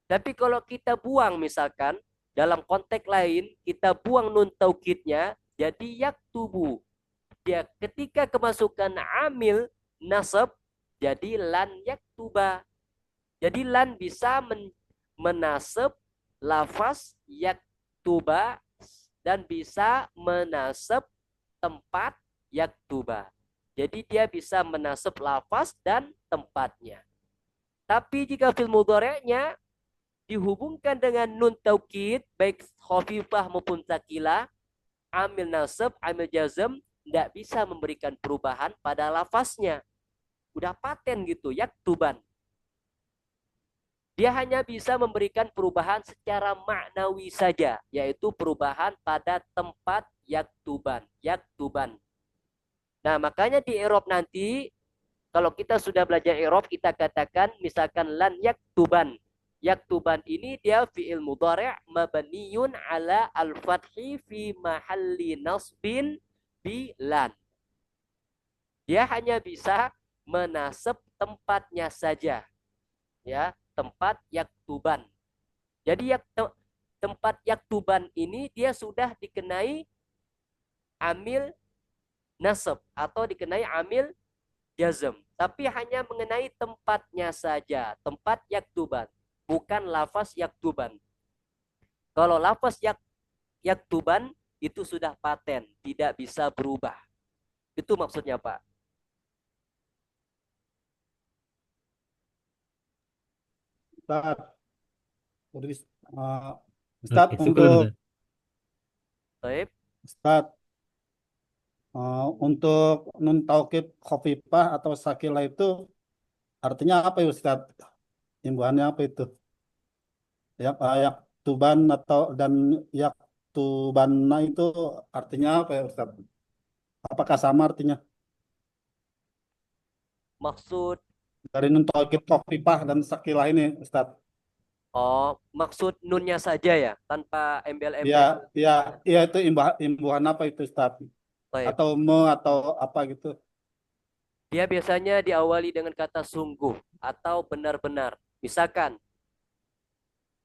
Tapi kalau kita buang misalkan dalam konteks lain kita buang nun taukidnya jadi yaktubu. Dia ketika kemasukan amil nasab jadi lan yaktuba. Jadi lan bisa menasab lafaz yaktuba dan bisa menasab tempat yaktuba. Jadi dia bisa menasab lafaz dan tempatnya. Tapi jika fil mudhari'nya dihubungkan dengan nun taukid baik khafifah maupun tsaqilah, amil nasab, amil jazm tidak bisa memberikan perubahan pada lafaznya. Udah paten gitu, yaktuban. Dia hanya bisa memberikan perubahan secara maknawi saja, yaitu perubahan pada tempat yaktuban. Yaktuban. Nah, makanya di i'rab nanti, kalau kita sudah belajar i'rab, kita katakan misalkan lan yaktuban. Yaktuban ini dia fi'il mudhari' mabniyun ala al-fathi fi mahalli nasbin bi lan. Dia hanya bisa menasab tempatnya saja. Ya, tempat yaktuban. Jadi tempat yaktuban ini dia sudah dikenai amil nasab atau dikenai amil jazm, tapi hanya mengenai tempatnya saja, tempat yaktuban, bukan lafaz yaktuban. Kalau lafaz yaktuban itu sudah paten, tidak bisa berubah. Itu maksudnya, Pak. Ustaz, Ustaz, Oke, syukur, untuk Ustaz. Baik. Ustaz, untuk nun taukid khafifah atau sakilah itu artinya apa ya Ustaz? Imbuhannya apa itu? Yak tuban atau dan yak tubana itu artinya apa ya Ustaz? Apakah sama artinya Maksud dari nun taukid khafifah dan sakilah ini Ustaz? maksud nunnya saja ya, tanpa embel-embel. Ya itu imbuhan apa itu Ustaz? Baik. Atau atau apa gitu? Dia biasanya diawali dengan kata sungguh atau benar-benar. Misalkan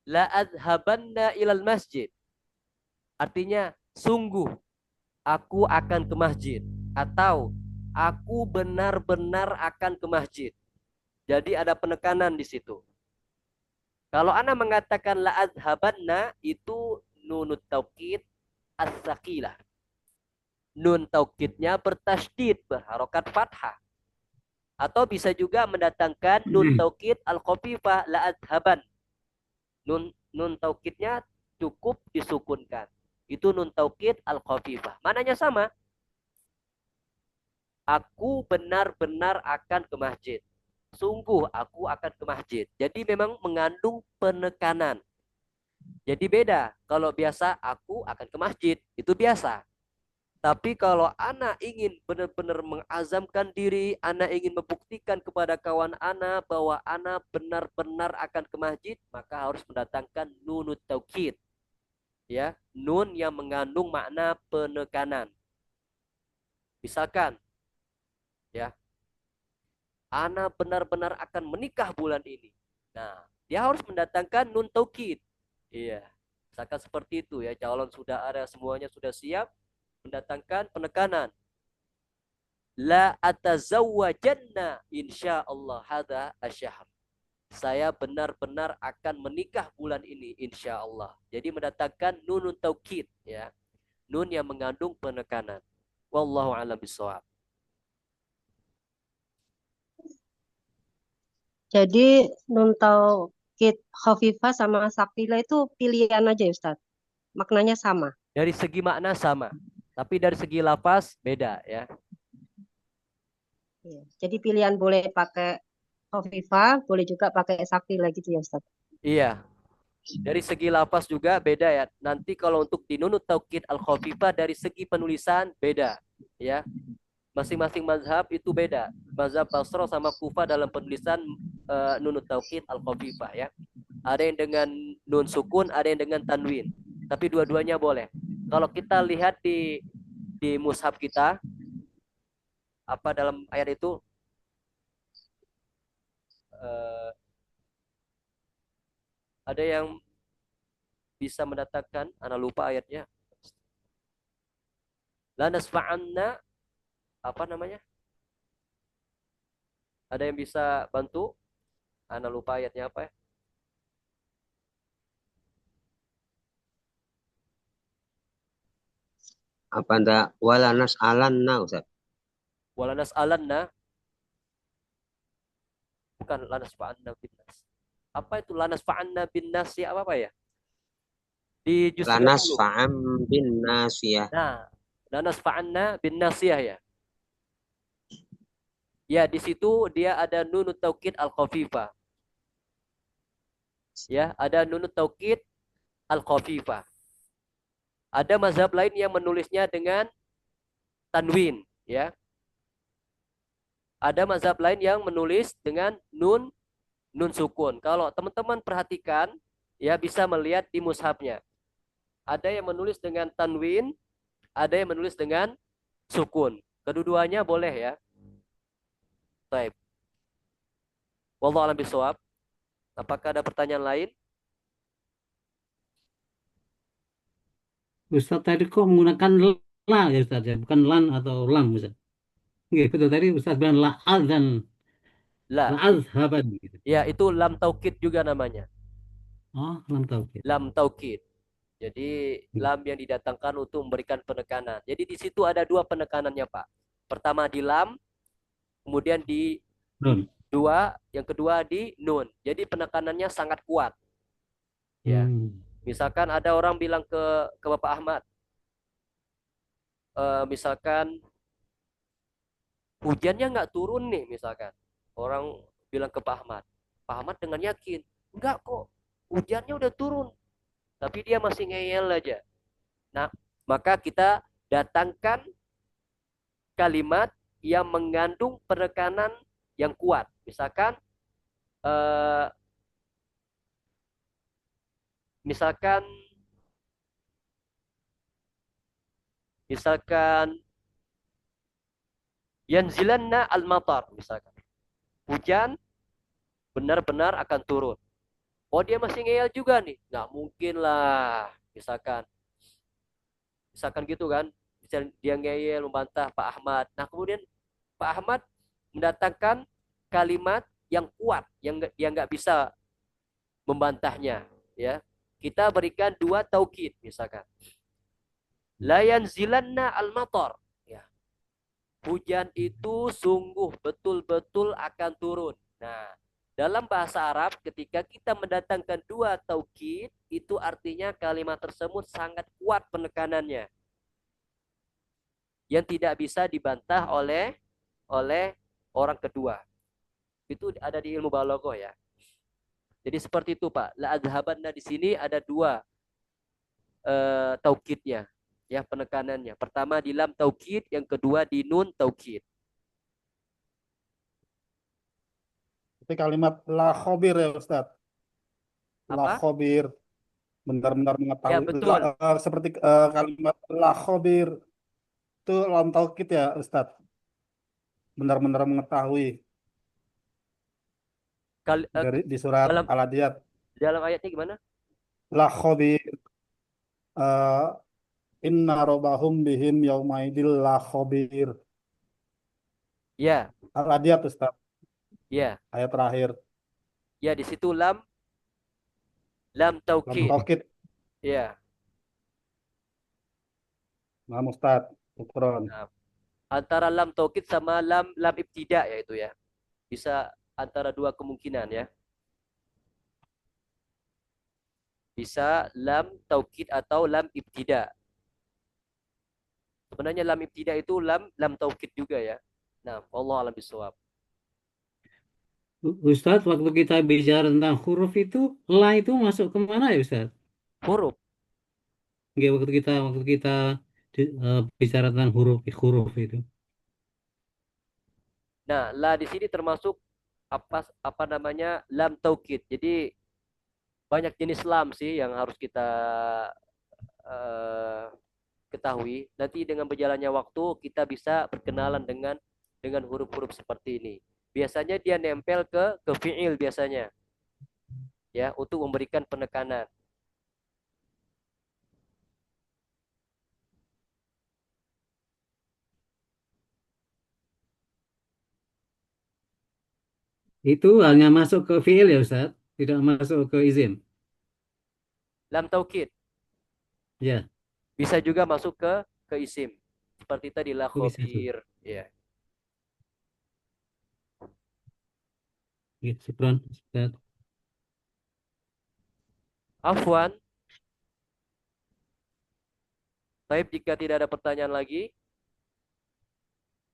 la adhabanna ilal masjid. Artinya sungguh aku akan ke masjid atau aku benar-benar akan ke masjid. Jadi ada penekanan di situ. Kalau ana mengatakan la adhabanna itu nunut taukid as-saqilah. Nun taukidnya bertasydid, berharokat fathah. Atau bisa juga mendatangkan nun taukid al-khafifah la adhaban. Nun taukidnya cukup disukunkan. Itu nun taukid al-khafifah. Mananya sama. Aku benar-benar akan ke masjid. Sungguh aku akan ke masjid. Jadi memang mengandung penekanan. Jadi beda. Kalau biasa aku akan ke masjid. Itu biasa. Tapi kalau anak ingin benar-benar mengazamkan diri, anak ingin membuktikan kepada kawan anak bahwa anak benar-benar akan ke masjid, maka harus mendatangkan nunut taukid. Ya, nun yang mengandung makna penekanan. Misalkan, ya, anak benar-benar akan menikah bulan ini. Nah, dia harus mendatangkan nun taukid. Iya, misalkan seperti itu ya, calon sudah ada, semuanya sudah siap. Mendatangkan penekanan. La atazawwajanna insyaallah hadza asyahr. Saya benar-benar akan menikah bulan ini insyaallah. Jadi mendatangkan nunun taukid ya. Nun yang mengandung penekanan. Wallahu a'lam bishawab. Jadi nun taukid khafifah sama sakilah itu pilihan aja ya Ustaz. Maknanya sama. Dari segi makna sama. Tapi dari segi lafaz beda ya. Iya. Jadi pilihan boleh pakai khafifah, boleh juga pakai sakilah gitu ya Ustaz. Iya. Dari segi lafaz juga beda ya. Nanti kalau untuk di nunut taukid al-khafifah dari segi penulisan beda ya. Masing-masing mazhab itu beda. Mazhab Basra sama Kufah dalam penulisan nunut taukid al-khafifah ya. Ada yang dengan nun sukun, ada yang dengan tanwin. Tapi dua-duanya boleh. Kalau kita lihat di mushaf kita, apa dalam ayat itu? eh, ada yang bisa mendatangkan? Ana lupa ayatnya. La nasfa'anna, apa namanya? Ada yang bisa bantu? Ana lupa ayatnya apa ya? Apa ndak wala nas'alanna Ustaz? Wala nas'alanna, bukan la nasfa'anna bin nas. Apa itu la nasfa'anna bin nas ya, apa ya? Di juz Lanas 30. fa'am bin nasiyah. Nah, la nasfa'anna bin nasiyah ya. Ya, di situ dia ada nunut taukid al-khafifah. Ya, ada nunut taukid al-khafifah. Ada mazhab lain yang menulisnya dengan tanwin, ya. Ada mazhab lain yang menulis dengan nun sukun. Kalau teman-teman perhatikan, ya bisa melihat di mushafnya. Ada yang menulis dengan tanwin, ada yang menulis dengan sukun. Kedua-duanya boleh ya. Baik. Wallahu a'lam bishawab. Apakah ada pertanyaan lain? Ustaz tadi kok menggunakan la ya Ustaz ya, bukan lan atau lam Ustaz. Nggih, betul tadi Ustaz bilang la adzan, la La. azhaban gitu. Ya, itu lam taukid juga namanya. Oh, lam taukid. Lam taukid. Jadi lam yang didatangkan untuk memberikan penekanan. Jadi di situ ada dua penekanannya, Pak. Pertama di lam, kemudian di Nun. dua, yang kedua di nun. Jadi penekanannya sangat kuat. Ya. Misalkan ada orang bilang ke Bapak Ahmad, misalkan hujannya nggak turun nih, misalkan. Orang bilang ke Pak Ahmad dengan yakin, enggak kok, hujannya udah turun. Tapi dia masih ngeyel aja. Nah, maka kita datangkan kalimat yang mengandung penekanan yang kuat. Misalkan misalkan yanzilanna al-matar, misalkan. Hujan benar-benar akan turun. Oh, dia masih ngeyel juga nih. Nggak mungkin lah. Misalkan gitu kan. Bisa dia ngeyel membantah Pak Ahmad. Nah, kemudian Pak Ahmad mendatangkan kalimat yang kuat, yang dia nggak bisa membantahnya. Ya, kita berikan dua taukid, misalkan. La yanzilanna al-matar. Ya. Hujan itu sungguh betul-betul akan turun. Nah, dalam bahasa Arab ketika kita mendatangkan dua taukid, itu artinya kalimat tersebut sangat kuat penekanannya. Yang tidak bisa dibantah oleh orang kedua. Itu ada di ilmu balaghah ya. Jadi seperti itu Pak. La adhabanna di sini ada dua taukidnya, ya penekanannya. Pertama di lam taukid, yang kedua di nun taukid. Tapi kalimat la khobir ya Ustaz. La Apa? khobir, benar-benar Ya mengetahui. betul. Seperti kalimat la khobir itu lam taukid ya Ustaz. Benar-benar mengetahui di surat dalam Al-Adiyat. ayatnya gimana? La khobir, inna robahum bihim yaumaidil la khobir. Ya. Al-Adiyat Ustaz. Ya. Ayat terakhir. Ya, di situ lam taukid. Lam taukid. Ya. Nah, Ustaz. Syukron. Nah, antara lam taukid sama lam ibtida ya itu ya. Bisa antara dua kemungkinan ya. Bisa lam taukid atau lam ibtida. Sebenarnya lam ibtida itu lam taukid juga ya. Nah, Allah alam bisawab. Ustadz, waktu kita bicara tentang huruf itu, la itu masuk kemana ya Ustadz? Huruf. Nggak, waktu kita bicara tentang huruf itu. Nah, la di sini termasuk apa namanya lam taukid. Jadi banyak jenis lam sih yang harus kita ketahui. Nanti dengan berjalannya waktu kita bisa berkenalan dengan huruf-huruf seperti ini. biasanya dia nempel ke fi'il biasanya, ya, untuk memberikan penekanan. Itu hanya masuk ke fiil ya Ustaz, tidak masuk ke izin. Lam taukid Ya, bisa juga masuk ke isim. Seperti tadi la oh, bisa tuh. khabir, ya. Ya, syukron, Ustaz. Afwan. Baik, jika tidak ada pertanyaan lagi,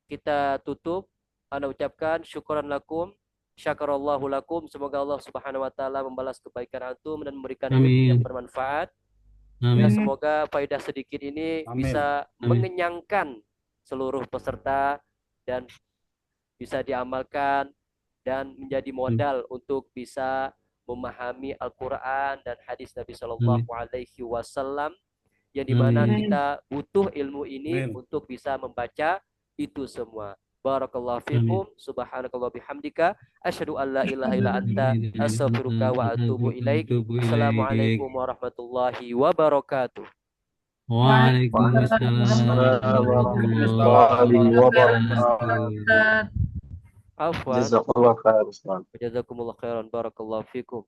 kita tutup. Ana ucapkan syukran lakum, syakarallahu lakum. Semoga Allah Subhanahu wa taala membalas kebaikan antum dan memberikan ilmu yang Amin. bermanfaat. Amin. Ya, semoga faedah sedikit ini Amin. bisa Amin. mengenyangkan seluruh peserta dan bisa diamalkan dan menjadi modal untuk bisa memahami Al-Quran dan hadis Nabi Amin. Shallallahu Alaihi Wasallam, yang dimana Amin. kita butuh ilmu ini Amin. untuk bisa membaca itu semua. Barakallahu Amin. fikum, subhanakallah bihamdika, asyhadu an la ilaha illa anta, astaghfiruka wa atubu ilaik. Assalamualaikum warahmatullahi wabarakatuh. Waalaikumsalam warahmatullahi wabarakatuh. Afwan. Jazakallah khair Ustaz. Jazakumullah khairan, barakallahu fikum.